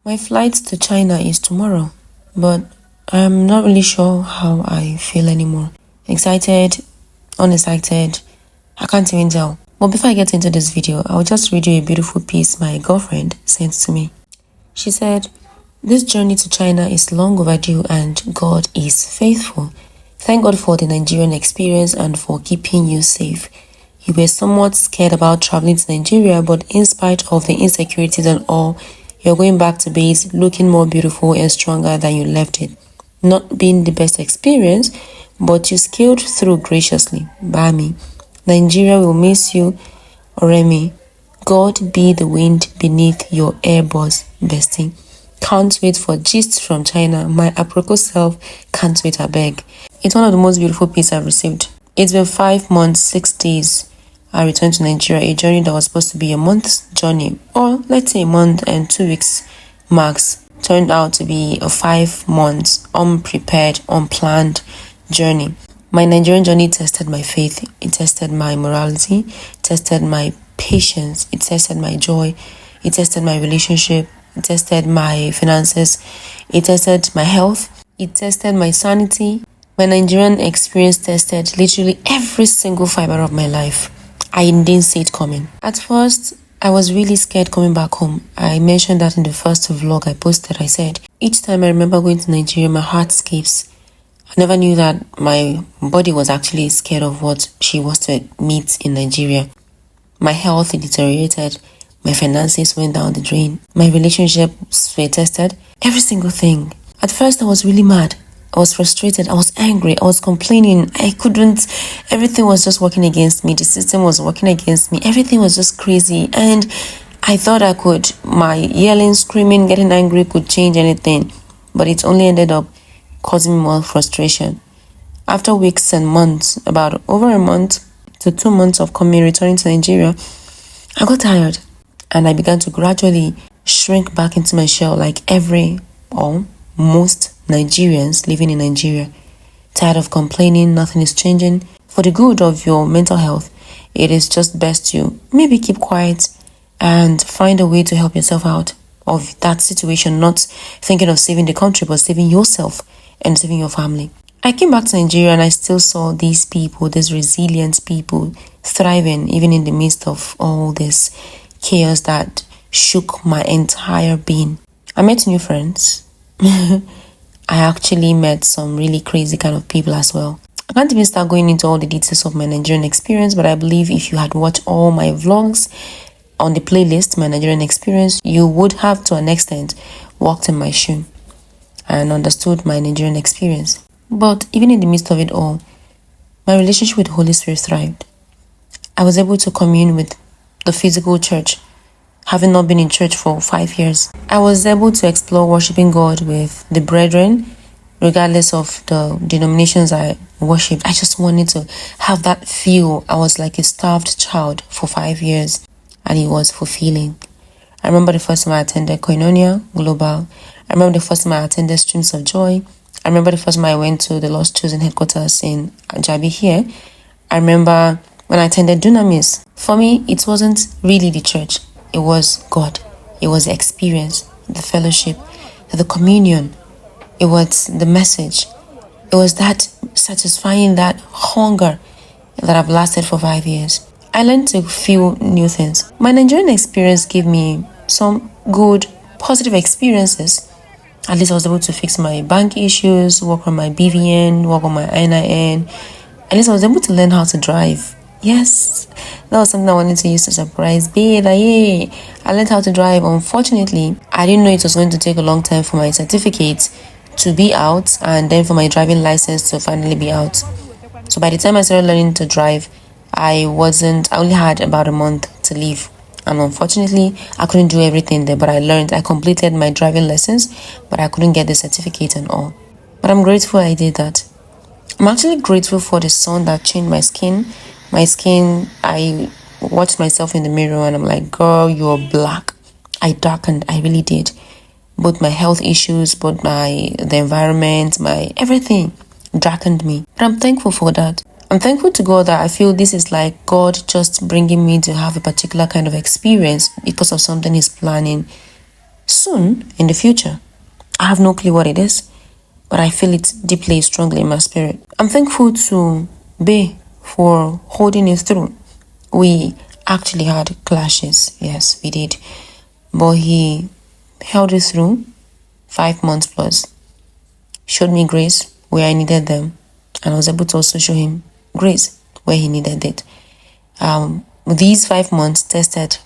My flight to China is tomorrow, but I'm not really sure how I feel anymore. Excited, unexcited, I can't even tell. But before I get into this video, I'll just read you a beautiful piece my girlfriend sent to me. She said, "This journey to China is long overdue and God is faithful. Thank God for the Nigerian experience and for keeping you safe. You were somewhat scared about traveling to Nigeria, but in spite of the insecurities and all, you're going back to base looking more beautiful and stronger than you left it. Not being the best experience, but you scaled through graciously. Bami. Nigeria will miss you, Oremi. God be the wind beneath your airbus, bestie. Can't wait for gists from China. My apricot self can't wait, I beg." It's one of the most beautiful pieces I've received. It's been 5 months, 6 days. I returned to Nigeria, a journey that was supposed to be a month's journey, or let's say a month and 2 weeks max, turned out to be a 5 months unprepared, unplanned journey. My Nigerian journey tested my faith, it tested my morality, it tested my patience, it tested my joy, it tested my relationship, it tested my finances, it tested my health, it tested my sanity. My Nigerian experience tested literally every single fiber of my life. I didn't see it coming. At first, I was really scared coming back home. I mentioned that in the first vlog I posted. I said, each time I remember going to Nigeria, my heart skips. I never knew that my body was actually scared of what she was to meet in Nigeria. My health deteriorated. My finances went down the drain. My relationships were tested. Every single thing. At first, I was really mad. I was frustrated. I was angry. I was complaining. Everything was just working against me. The system was working against me. Everything was just crazy. And I thought my yelling, screaming, getting angry could change anything. But it only ended up causing me more frustration. After weeks and months, about over a month to 2 months of returning to Nigeria, I got tired. And I began to gradually shrink back into my shell like most Nigerians living in Nigeria. Tired of complaining, nothing is changing. For the good of your mental health, it is just best to maybe keep quiet and find a way to help yourself out of that situation, not thinking of saving the country, but saving yourself and saving your family. I came back to Nigeria and I still saw these people, these resilient people, thriving even in the midst of all this chaos that shook my entire being. I met new friends. I actually met some really crazy kind of people as well. I can't even start going into all the details of my Nigerian experience, but I believe if you had watched all my vlogs on the playlist, my Nigerian experience, you would have to an extent walked in my shoe and understood my Nigerian experience. But even in the midst of it all, my relationship with the Holy Spirit thrived. I was able to commune with the physical church, having not been in church for 5 years. I was able to explore worshiping God with the brethren, regardless of the denominations I worshipped. I just wanted to have that feel. I was like a starved child for 5 years, and it was fulfilling. I remember the first time I attended Koinonia Global. I remember the first time I attended Streams of Joy. I remember the first time I went to the Lost Chosen headquarters in Jabi here. I remember when I attended Dunamis. For me, it wasn't really the church. It was God. It was the experience, the fellowship, the communion. It was the message. It was that satisfying, that hunger that I've lasted for 5 years. I learned to feel new things. My Nigerian experience gave me some good, positive experiences. At least I was able to fix my bank issues, work on my BVN, work on my NIN. At least I was able to learn how to drive. Yes, that was something I wanted to use to surprise babe. Yay! I learned how to drive. Unfortunately, I didn't know it was going to take a long time for my certificate to be out and then for my driving license to finally be out. So by the time I started learning to drive, I only had about a month to leave. And unfortunately, I couldn't do everything there, but I completed my driving lessons, but I couldn't get the certificate and all. But I'm grateful I did that. I'm actually grateful for the sun that changed my skin. I watched myself in the mirror and I'm like, girl, you're black. I darkened, I really did. Both my health issues, the environment, my everything darkened me. But I'm thankful for that. I'm thankful to God that I feel this is like God just bringing me to have a particular kind of experience because of something He's planning soon in the future. I have no clue what it is, but I feel it deeply, strongly in my spirit. I'm thankful to Bay for holding it through. We actually had clashes, yes, we did. But he held it through 5 months plus, showed me grace where I needed them, and I was able to also show him grace where he needed it. These 5 months tested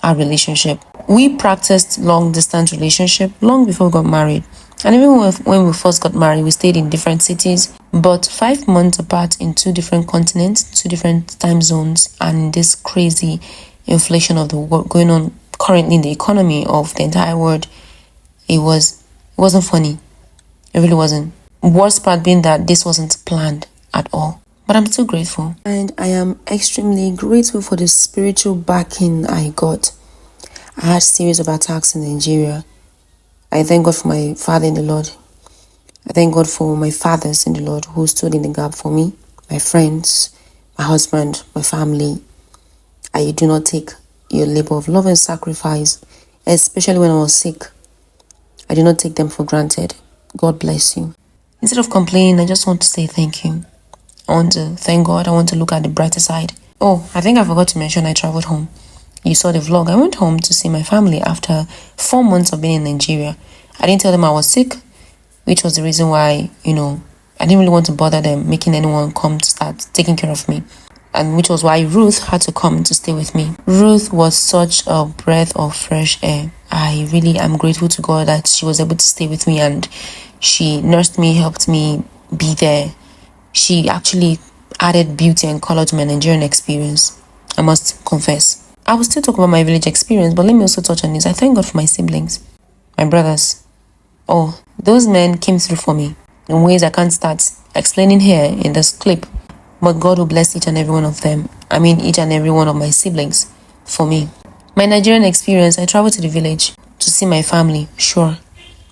our relationship. We practiced long distance relationship long before we got married. And even when we first got married, we stayed in different cities, but 5 months apart in 2 different continents, 2 different time zones, and this crazy inflation of the world going on currently in the economy of the entire world, it wasn't funny. It really wasn't. Worst part being that this wasn't planned at all. But I'm still grateful. And I am extremely grateful for the spiritual backing I got. I had a series of attacks in Nigeria. I thank God for my father in the Lord. I thank God for my fathers in the Lord who stood in the gap for me, my friends, my husband, my family. I do not take your labor of love and sacrifice, especially when I was sick. I do not take them for granted. God bless you. Instead of complaining, I just want to say thank you. I want to thank God. I want to look at the brighter side. Oh, I think I forgot to mention I traveled home. You saw the vlog. I went home to see my family after 4 months of being in Nigeria. I didn't tell them I was sick, which was the reason why, I didn't really want to bother them, making anyone come to start taking care of me. And which was why Ruth had to come to stay with me. Ruth was such a breath of fresh air. I really am grateful to God that she was able to stay with me, and she nursed me, helped me be there. She actually added beauty and color to my Nigerian experience, I must confess. I will still talk about my village experience, but let me also touch on this. I thank God for my siblings, my brothers. Oh, those men came through for me in ways I can't start explaining here in this clip. But God will bless each and every one of them. I mean, each and every one of my siblings for me. My Nigerian experience, I traveled to the village to see my family, sure.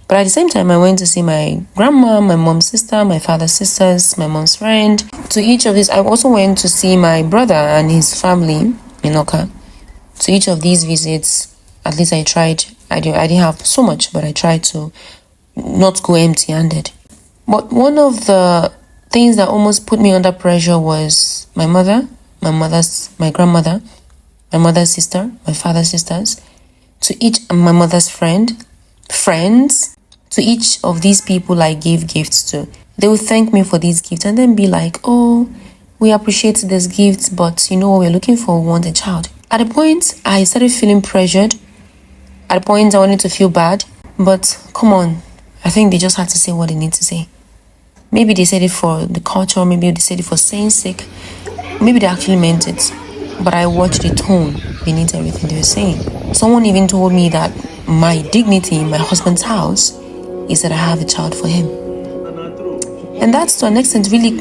But at the same time, I went to see my grandma, my mom's sister, my father's sisters, my mom's friend. To each of these, I also went to see my brother and his family in Oka. To each of these visits, at least I tried. I didn't have so much, but I tried to not go empty-handed. But one of the things that almost put me under pressure was my mother, my grandmother, my mother's sister, my father's sisters, to each my mother's friends, to each of these people I gave gifts to. They would thank me for these gifts and then be like, oh, we appreciate these gifts, but you know what we're looking for, we want a child. At a point, I started feeling pressured. At a point, I wanted to feel bad, but come on, I think they just had to say what they need to say. Maybe they said it for the culture, maybe they said it for saying sake, maybe they actually meant it, but I watched the tone beneath everything they were saying. Someone even told me that my dignity in my husband's house is that I have a child for him. And that's to an extent really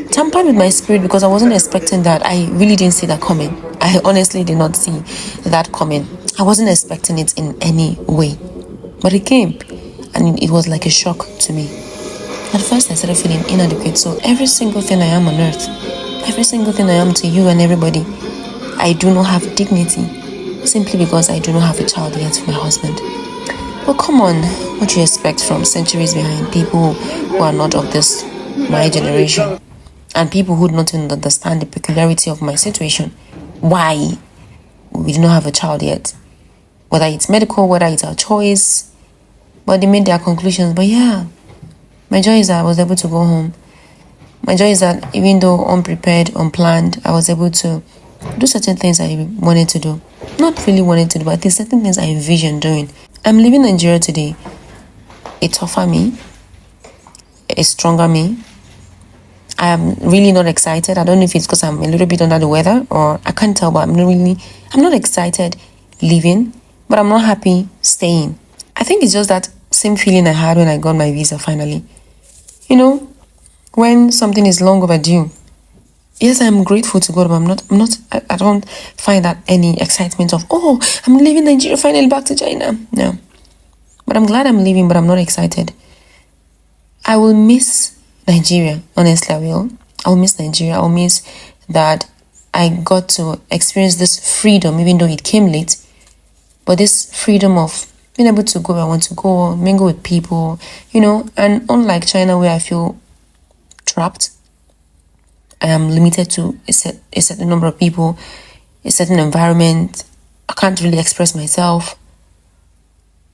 tampered with my spirit because I wasn't expecting that. I really didn't see that coming. I honestly did not see that coming. I wasn't expecting it in any way. But it came, and it was like a shock to me. At first, I started feeling inadequate. So every single thing I am on earth, every single thing I am to you and everybody, I do not have dignity simply because I do not have a child yet for my husband. But come on, what do you expect from centuries behind people who are not of this, my generation, and people who do not even understand the peculiarity of my situation? Why we do not have a child yet? Whether it's medical, whether it's our choice, but they made their conclusions. But yeah, my joy is that I was able to go home. My joy is that even though unprepared, unplanned, I was able to do certain things I wanted to do. Not really wanted to do, but there's certain things I envisioned doing. I'm living in Nigeria today. A tougher me, a stronger me. I am really not excited. I don't know if it's because I'm a little bit under the weather or I can't tell, but I'm not excited leaving, but I'm not happy staying. I think it's just that same feeling I had when I got my visa finally. You know, when something is long overdue. Yes, I'm grateful to God, but I don't find that any excitement of, oh, I'm leaving Nigeria finally back to China. No. But I'm glad I'm leaving, but I'm not excited. I will miss Nigeria. Honestly, I will. I'll miss Nigeria. I'll miss that I got to experience this freedom, even though it came late. But this freedom of being able to go where I want to go, mingle with people, and unlike China where I feel trapped, I am limited to a certain number of people, a certain environment. I can't really express myself.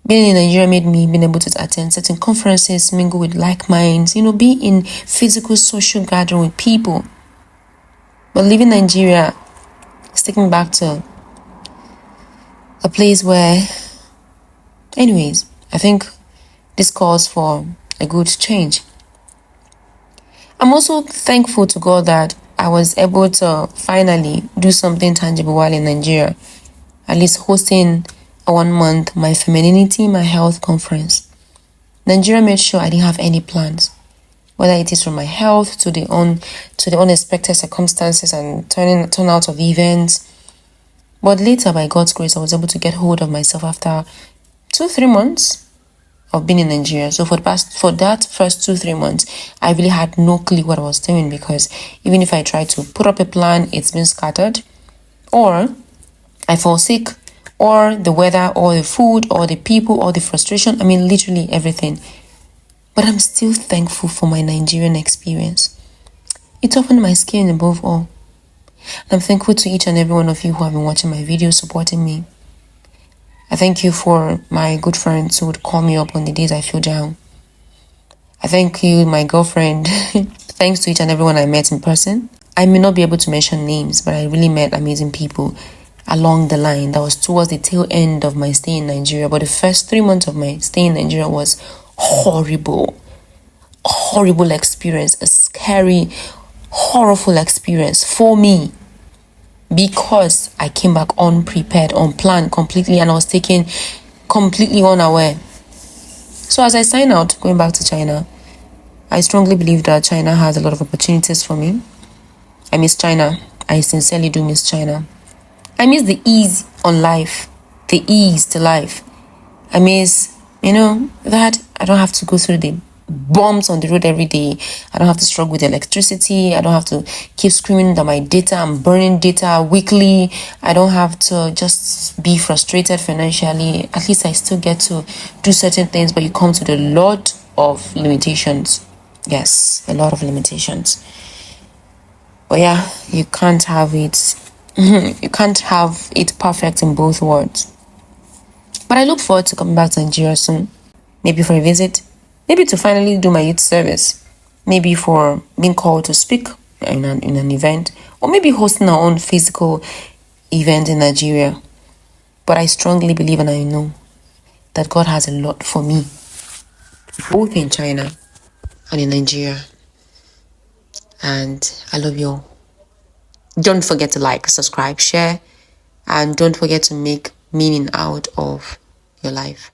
Being in Nigeria made me being able to attend certain conferences, mingle with like minds, be in physical social gathering with people. But leaving Nigeria is taking me back to a place where, anyways, I think this calls for a good change. I'm also thankful to God that I was able to finally do something tangible while in Nigeria, at least hosting a 1 month My Femininity, My Health conference. Nigeria made sure I didn't have any plans, whether it is from my health to the unexpected circumstances and turnout of events. But later, by God's grace, I was able to get hold of myself after 2-3 months of being in Nigeria. So for that first 2-3 months, I really had no clue what I was doing, because even if I tried to put up a plan, it's been scattered, or I fall sick, or the weather, or the food, or the people, or the frustration. I mean, literally everything. But I'm still thankful for my Nigerian experience. It opened my skin above all. And I'm thankful to each and every one of you who have been watching my videos, supporting me. I thank you for my good friends who would call me up on the days I feel down. I thank you, my girlfriend. Thanks to each and everyone I met in person. I may not be able to mention names, but I really met amazing people along the line. That was towards the tail end of my stay in Nigeria. But the first 3 months of my stay in Nigeria was horrible experience, a scary, horrible experience for me, because I came back unprepared, unplanned completely, and I was taken completely unaware. So as I sign out, going back to China, I strongly believe that China has a lot of opportunities for me. I miss China. I sincerely do miss China. I miss the ease on life, the ease to life. I miss, that I don't have to go through the bumps on the road every day. I don't have to struggle with electricity. I don't have to keep screaming that my data, I'm burning data weekly. I don't have to just be frustrated financially. At least I still get to do certain things, but you come to the lot of limitations. Yes, a lot of limitations. But yeah, you can't have it. You can't have it perfect in both worlds. But I look forward to coming back to Nigeria soon. Maybe for a visit. Maybe to finally do my youth service. Maybe for being called to speak in an event. Or maybe hosting our own physical event in Nigeria. But I strongly believe and I know that God has a lot for me, both in China and in Nigeria. And I love you all. Don't forget to like, subscribe, share, and don't forget to make meaning out of your life.